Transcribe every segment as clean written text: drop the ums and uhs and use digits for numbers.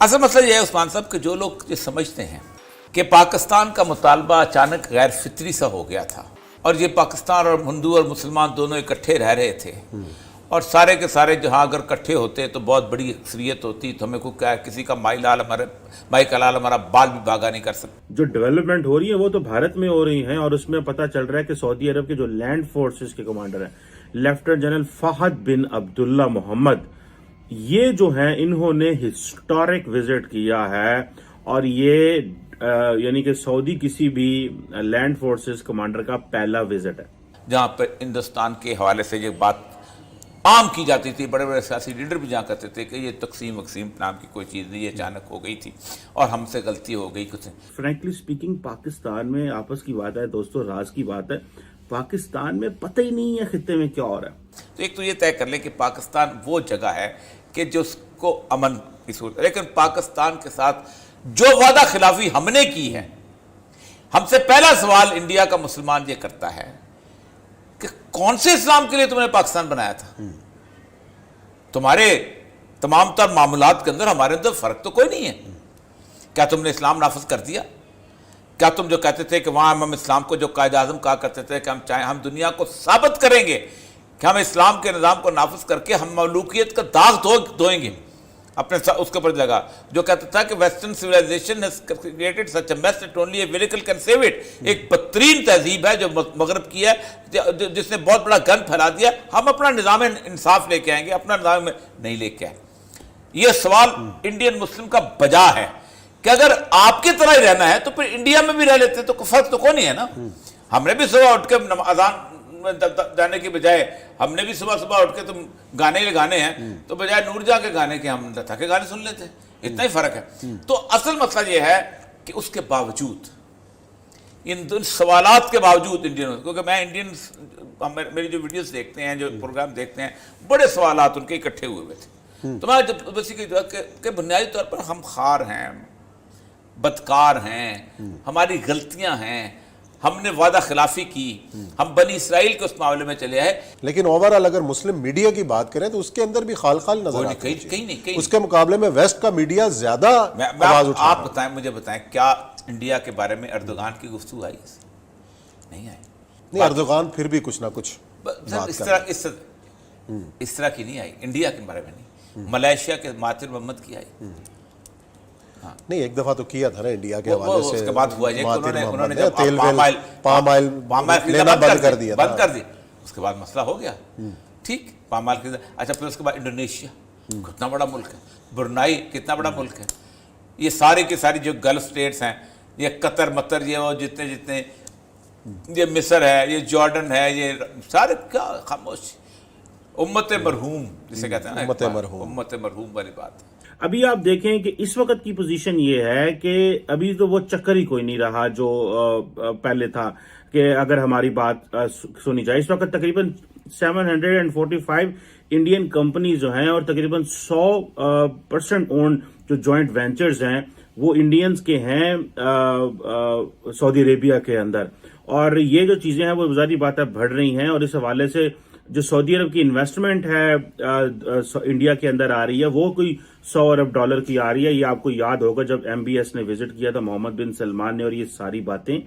اصل مسئلہ یہ ہے عثمان صاحب کہ جو لوگ یہ سمجھتے ہیں کہ پاکستان کا مطالبہ اچانک غیر فطری سا ہو گیا تھا اور یہ پاکستان اور ہندو اور مسلمان دونوں اکٹھے رہ رہے تھے اور سارے کے سارے جہاں اگر اکٹھے ہوتے تو بہت بڑی اکثریت ہوتی تو ہمیں کو کیا کسی کا مائی کلال ہمارا بال بھی باغا نہیں کر سکتا. جو ڈیولپمنٹ ہو رہی ہے وہ تو بھارت میں ہو رہی ہیں اور اس میں پتہ چل رہا ہے کہ سعودی عرب کے جو لینڈ فورسز کے کمانڈر ہیں لیفٹیننٹ جنرل فہد بن عبداللہ محمد، یہ جو ہیں انہوں نے ہسٹورک وزٹ کیا ہے اور یہ یعنی کہ سعودی کسی بھی لینڈ فورسز کمانڈر کا پہلا وزٹ ہے. جہاں پہ ہندوستان کے حوالے سے یہ بات عام کی جاتی تھی، بڑے بڑے سیاسی لیڈر بھی جہاں کرتے تھے کہ یہ تقسیم وقسیم نام کی کوئی چیز نہیں، یہ اچانک ہو گئی تھی اور ہم سے غلطی ہو گئی کچھ. فرینکلی سپیکنگ پاکستان میں آپس کی بات ہے دوستو، راز کی بات ہے، پاکستان میں پتہ ہی نہیں ہے خطے میں کیا ہو رہا ہے. تو ایک تو یہ طے کر لیں کہ پاکستان وہ جگہ ہے کہ جو اس کو امن کی صورت ہے، لیکن پاکستان کے ساتھ جو وعدہ خلافی ہم نے کی ہے، ہم سے پہلا سوال انڈیا کا مسلمان یہ کرتا ہے کہ کون سے اسلام کے لیے تم نے پاکستان بنایا تھا؟ تمہارے تمام تر معاملات کے اندر ہمارے اندر فرق تو کوئی نہیں ہے. کیا تم نے اسلام نافذ کر دیا؟ کیا تم جو کہتے تھے کہ وہاں ہم اسلام کو جو قائد اعظم کہا کرتے تھے کہ ہم چاہیں ہم دنیا کو ثابت کریں گے کہ ہم اسلام کے نظام کو نافذ کر کے ہم مملوکیت کا داغ دھوئیں گے اپنے اس کے اوپر لگا، جو کہتا تھا کہ western civilisation has created such a mess that only a vehicle can save it. ایک بدترین تہذیب ہے جو مغرب کی ہے، جس نے بہت بڑا گن پھیلا دیا. ہم اپنا نظام انصاف لے کے آئیں گے، اپنا نظام نہیں لے کے آئیں. یہ سوال انڈین مسلم کا بجا ہے کہ اگر آپ کی طرح ہی رہنا ہے تو پھر انڈیا میں بھی رہ لیتے تو فرق تو کوئی نہیں ہے نا. ہم نے بھی صبح اٹھ کے اذان جانے کے بجائے ہم نے بھی صبح اٹھ کے تم گانے لگانے ہیں تو بجائے نور جا کے گانے کے ہم تھا کے گانے سن لیتے. اتنا ہی فرق ہے. تو اصل مسئلہ یہ ہے کہ اس کے باوجود ان سوالات کے باوجود انڈین، کیونکہ میں انڈین میری جو ویڈیوز دیکھتے ہیں جو پروگرام دیکھتے ہیں بڑے سوالات ان کے اکٹھے ہوئے تھے. تو میں جب کہ بنیادی طور پر ہم خار ہیں، بدکار ہیں، ہماری غلطیاں ہیں، ہم نے وعدہ خلافی کی، ہم بنی اسرائیل کے اس معاملے میں چلے آئے. لیکن اوورال اگر مسلم میڈیا کی بات کریں تو اس کے اندر بھی خال نظر آتا ہے. کہیں نہیں، اس کے مقابلے میں ویسٹ کا میڈیا زیادہ آواز اٹھا. آپ بتائیں، مجھے بطائیں کیا انڈیا کے بارے میں اردوغان کی گفتگو آئی؟ نہیں آئی. نہیں، اردوغان پھر بھی کچھ نہ کچھ اس طرح کی نہیں آئی. انڈیا کے بارے میں نہیں. ملائیشیا کے مہاتیر محمد کی آئی. نہیں، ایک دفعہ تو کیا تھا نا انڈیا کے حوالے سے. اس کے بعد ہوا ہے انہوں نے پام آئل لینا بند کر دیا. اس کے بعد مسئلہ ہو گیا. ٹھیک، پام آئل خریدا. اچھا، پھر اس کے بعد انڈونیشیا کتنا بڑا ملک ہے، برونائی کتنا بڑا ملک ہے، یہ ساری کی ساری جو گلف سٹیٹس ہیں، یہ قطر مطر، یہ وہ جتنے یہ مصر ہے، یہ جارڈن ہے، یہ سارے کیا خاموش امت مرحوم جسے کہتے ہیں نا، امت مرحوم والی بات. ابھی آپ دیکھیں کہ اس وقت کی پوزیشن یہ ہے کہ ابھی تو وہ چکر ہی کوئی نہیں رہا جو پہلے تھا کہ اگر ہماری بات سنی جائے. اس وقت تقریباً 745 انڈین کمپنیز جو ہیں اور تقریباً 100% اون جو جوائنٹ وینچرز ہیں وہ انڈینز کے ہیں سعودی عربیہ کے اندر. اور یہ جو چیزیں ہیں وہ ظاہری بات ہے بڑھ رہی ہیں اور اس حوالے سے جو سعودی عرب کی انویسٹمنٹ ہے انڈیا کے اندر آ رہی ہے وہ کوئی $100 ارب کی آ رہی ہے. یہ آپ کو یاد ہوگا جب MBS نے وزٹ کیا تھا محمد بن سلمان نے اور یہ ساری باتیں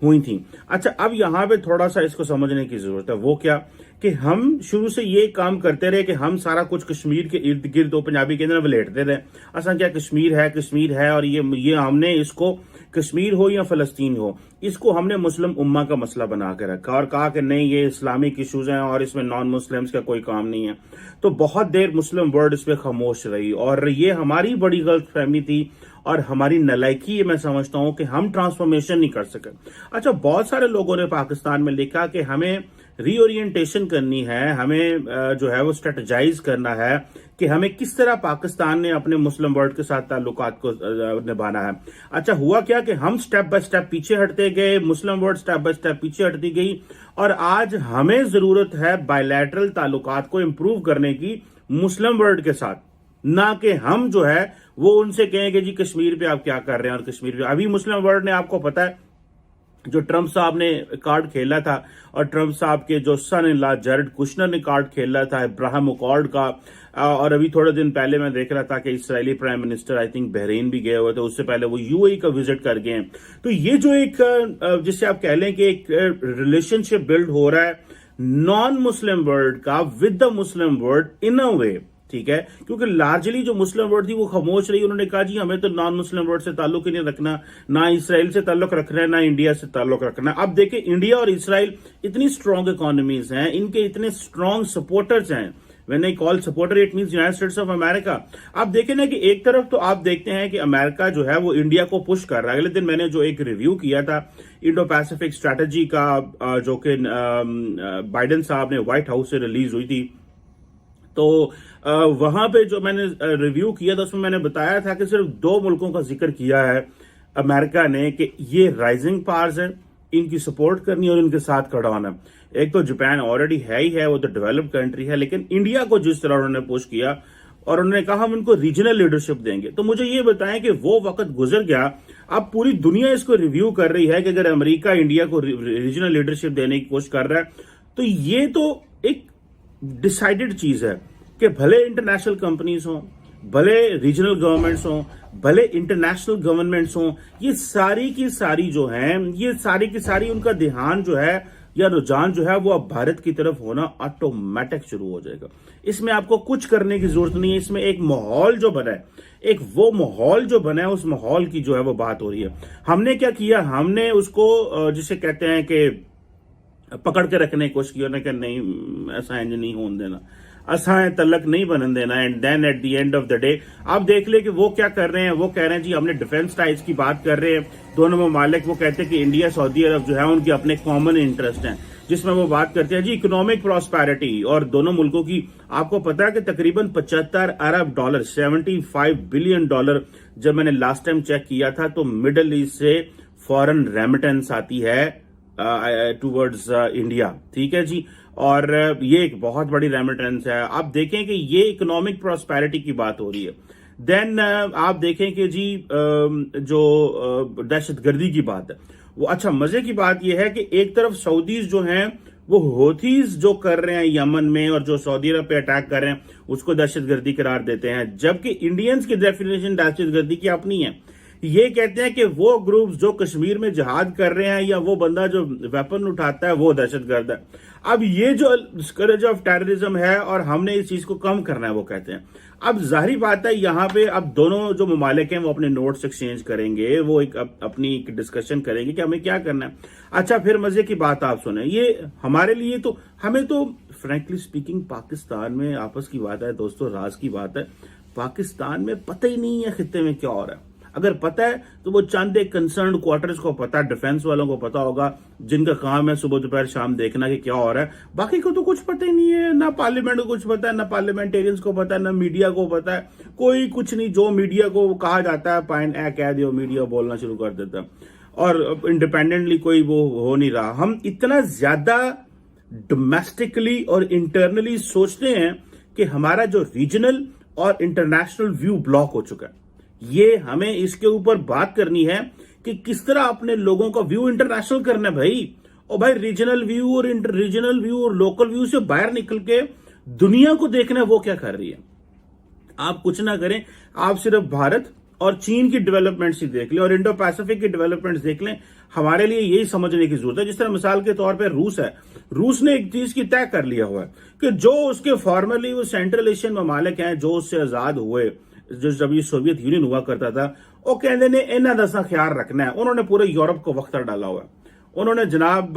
ہوئی تھیں. اچھا، اب یہاں پہ تھوڑا سا اس کو سمجھنے کی ضرورت ہے. وہ کیا کہ ہم شروع سے یہ کام کرتے رہے کہ ہم سارا کچھ کشمیر کے ارد گرد پنجابی کے اندر ولیٹتے رہے. اصلا کیا کشمیر ہے اور یہ ہم نے اس کو کشمیر ہو یا فلسطین ہو اس کو ہم نے مسلم امہ کا مسئلہ بنا کے رکھا اور کہا کہ نہیں یہ اسلامک ایشوز ہیں اور اس میں نان مسلمز کا کوئی کام نہیں ہے. تو بہت دیر مسلم ورلڈ اس پہ خاموش رہی اور یہ ہماری بڑی غلط فہمی تھی اور ہماری نالائکی میں سمجھتا ہوں کہ ہم ٹرانسفارمیشن نہیں کر سکے. اچھا، بہت سارے لوگوں نے پاکستان میں لکھا کہ ہمیں ری اورینٹیشن کرنی ہے، ہمیں جو ہے وہ اسٹریٹجائز کرنا ہے کہ ہمیں کس طرح پاکستان نے اپنے مسلم ورلڈ کے ساتھ تعلقات کو نبھانا ہے. اچھا، ہوا کیا کہ ہم سٹیپ بائی سٹیپ پیچھے ہٹتے گئے، Muslim world step by step پیچھے ہٹتی گئی اور آج ہمیں ضرورت ہے بائی لیٹرل تعلقات کو امپروو کرنے کی مسلم ورلڈ کے ساتھ، نہ کہ ہم جو ہے وہ ان سے کہیں کہ جی کشمیر پہ آپ کیا کر رہے ہیں. اور کشمیر پہ ابھی مسلم ورلڈ نے آپ کو پتا ہے जो ट्रंप साहब ने कार्ड खेला था, और ट्रंप साहब के जो सन इन लॉ जैरेड कुशनर ने कार्ड खेला था इब्राहिम अकॉर्ड का। और अभी थोड़े दिन पहले मैं देख रहा था कि Israeli prime minister I think Bahrain भी गए हुए थे, उससे पहले वो यूएई का विजिट कर गए हैं। तो ये जो एक जिससे आप कह लें कि एक रिलेशनशिप बिल्ड हो रहा है नॉन मुस्लिम वर्ल्ड का with the Muslim world in a way, ठीक है, क्योंकि लार्जली जो मुस्लिम वर्ल्ड थी वो खामोश रही। उन्होंने कहा जी हमें तो नॉन मुस्लिम वर्ल्ड से ताल्लुक ही नहीं रखना, ना इसराइल से ताल्लुक रखना है, ना इंडिया से ताल्लुक रखना है। अब देखिए इंडिया और इसराइल इतनी स्ट्रांग इकोनॉमीज हैं, इनके इतने स्ट्रांग सपोर्टर्स हैं। When I call supporter, it means United States of America. आप देखें ना कि एक तरफ तो आप देखते हैं कि अमेरिका जो है वो इंडिया को पुश कर रहा है। अगले दिन मैंने जो एक रिव्यू किया था इंडो पैसिफिक स्ट्रैटेजी का, जो कि बाइडेन साहब ने व्हाइट हाउस से रिलीज हुई थी, तो वहां पे जो मैंने रिव्यू किया था उसमें मैंने बताया था कि सिर्फ 2 मुल्कों का जिक्र किया है अमेरिका ने कि ये राइजिंग पावर्स हैं, इनकी सपोर्ट करनी और इनके साथ खड़ा होना। एक तो जापान ऑलरेडी है ही है, वो तो डेवलप्ड कंट्री है, लेकिन इंडिया को जिस तरह उन्होंने पुश किया और उन्होंने कहा हम इनको रीजनल लीडरशिप देंगे, तो मुझे ये बताएं कि वो वक्त गुजर गया, अब पूरी दुनिया इसको रिव्यू कर रही है कि अगर अमेरिका इंडिया को रीजनल लीडरशिप देने की कोशिश कर रहा है तो ये तो एक डिसाइडेड चीज है कि भले इंटरनेशनल कंपनीज हों, भले रीजनल गवर्नमेंट्स हों, भले इंटरनेशनल गवर्नमेंट्स हों, ये सारी की सारी जो हैं, ये सारी की सारी उनका ध्यान जो है या रुझान जो है वो अब भारत की तरफ होना ऑटोमेटिक शुरू हो जाएगा। इसमें आपको कुछ करने की जरूरत नहीं है, इसमें एक माहौल जो बना है, एक वो माहौल जो बना है, उस माहौल की जो है वो बात हो रही है। हमने क्या किया, हमने उसको जिसे कहते हैं कि पकड़ के रखने की कोशिश की, उन्होंने कहा नहीं ऐसा इंज नहीं होने देना, असाएं तलक नहीं बनने देना। And then at the end of the day आप देख ले कि वो क्या कर रहे हैं, वो कह रहे हैं जी हमने डिफेंस टाइज की बात कर रहे हैं दोनों ममालिक। वो कहते हैं कि इंडिया सऊदी अरब जो है उनके अपने कॉमन इंटरेस्ट हैं, जिसमें वो बात करते हैं जी इकोनॉमिक प्रॉस्पेरिटी और दोनों मुल्कों की। आपको पता है कि तकरीबन 75 अरब डॉलर, 75 बिलियन डॉलर जब मैंने लास्ट टाइम चेक किया था तो मिडल ईस्ट से फॉरेन रेमिटेंस आती है टूवर्ड्स इंडिया, ठीक है जी। और ये एक बहुत बड़ी रेमिटेंस है। आप देखें कि ये इकोनॉमिक प्रॉस्पेरिटी की बात हो रही है। देन आप देखें कि जी जो दहशतगर्दी की बात है वो, अच्छा मजे की बात यह है कि एक तरफ सऊदीज जो हैं वो होथीज जो कर रहे हैं यमन में और जो सऊदी अरब पे अटैक कर रहे हैं उसको दहशतगर्दी करार देते हैं, जबकि इंडियंस की डेफिनेशन दहशतगर्दी की अपनी है। ये कहते हैं कि वो ग्रुप्स जो कश्मीर में जिहाद कर रहे हैं या वो बंदा जो वेपन उठाता है वो दहशतगर्द है। अब ये जो स्कर्ज ऑफ टेररिज्म है और हमने इस चीज को कम करना है वो कहते हैं। अब जाहिर बात है यहाँ पे अब दोनों जो ममालिक हैं वो अपने नोट्स एक्सचेंज करेंगे, वो एक अपनी एक डिस्कशन करेंगे कि हमें क्या करना है। अच्छा फिर मजे की बात आप सुने, ये हमारे लिए तो हमें तो फ्रैंकली स्पीकिंग पाकिस्तान में आपस की बात है दोस्तों, राज की बात है, पाकिस्तान में पता ही नहीं है खित्ते में क्या हो रहा है। अगर पता है तो वो चंद एक कंसर्न क्वार्टर्स को पता है, डिफेंस वालों को पता होगा, जिनका काम है सुबह दोपहर शाम देखना कि क्या हो रहा है। बाकी को तो कुछ पता ही नहीं है, ना पार्लियामेंट को कुछ पता है, ना पार्लियामेंटेरियंस को पता है, ना मीडिया को पता है, कोई कुछ नहीं। जो मीडिया को कहा जाता है पाइन ए कह दियो, मीडिया बोलना शुरू कर देता है और इंडिपेंडेंटली कोई वो हो नहीं रहा। हम इतना ज्यादा डोमेस्टिकली और इंटरनली सोचते हैं कि हमारा जो रीजनल और इंटरनेशनल व्यू ब्लॉक हो चुका है। ये हमें इसके ऊपर बात करनी है कि किस तरह अपने लोगों का व्यू इंटरनेशनल करना है भाई। और भाई रीजनल व्यू और इंटर रीजनल व्यू और लोकल व्यू से बाहर निकल के दुनिया को देखना है वो क्या कर रही है। आप कुछ ना करें, आप सिर्फ भारत और चीन की डेवलपमेंट्स ही देख लें और इंडो पैसिफिक की डेवलपमेंट्स देख लें। हमारे लिए यही समझने की जरूरत है। जिस तरह मिसाल के तौर पर रूस है, रूस ने एक चीज की तय कर लिया हुआ है कि जो उसके फॉर्मली वो सेंट्रल एशियन ममालिक हैं जो उससे आजाद हुए, जो जब ये सोवियत यूनियन हुआ करता था, वो कहते ने इन्ना दसा ख्याल रखना है। उन्होंने पूरे यूरोप को वक्त डाला हुआ है। उन्होंने जनाब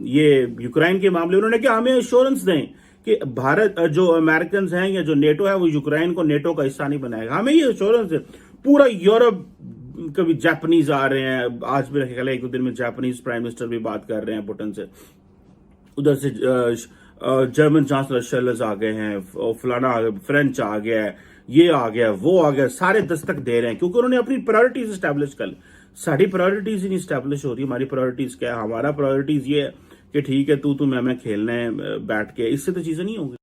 ये यूक्रेन के मामले उन्होंने क्या हमें एश्योरेंस दें कि भारत जो अमेरिकन हैं या जो नेटो है वो यूक्रेन को नेटो का हिस्सा नहीं बनाएगा। हमें ये एश्योरेंस है। पूरा यूरोप, कभी जापानीज आ रहे हैं, आज मेरे ख्याल है एक दो दिन में जापानीज प्राइम मिनिस्टर भी बात कर रहे हैं पुतिन से, उधर से जर्मन चांसलर शेलर्स आ गए हैं, फलाना फ्रेंच आ गया है, ये आ गया वो आ गया, सारे दस्तक दे रहे हैं क्योंकि उन्होंने अपनी प्रायोरिटीज एस्टैब्लिश कर ली। सारी प्रायोरिटीज ही नहीं एस्टैब्लिश हो रही। हमारी प्रायोरिटीज क्या है? हमारा प्रायोरिटीज ये है कि ठीक है तू मैं खेलना है बैठ के, इससे तो चीजें नहीं होंगी।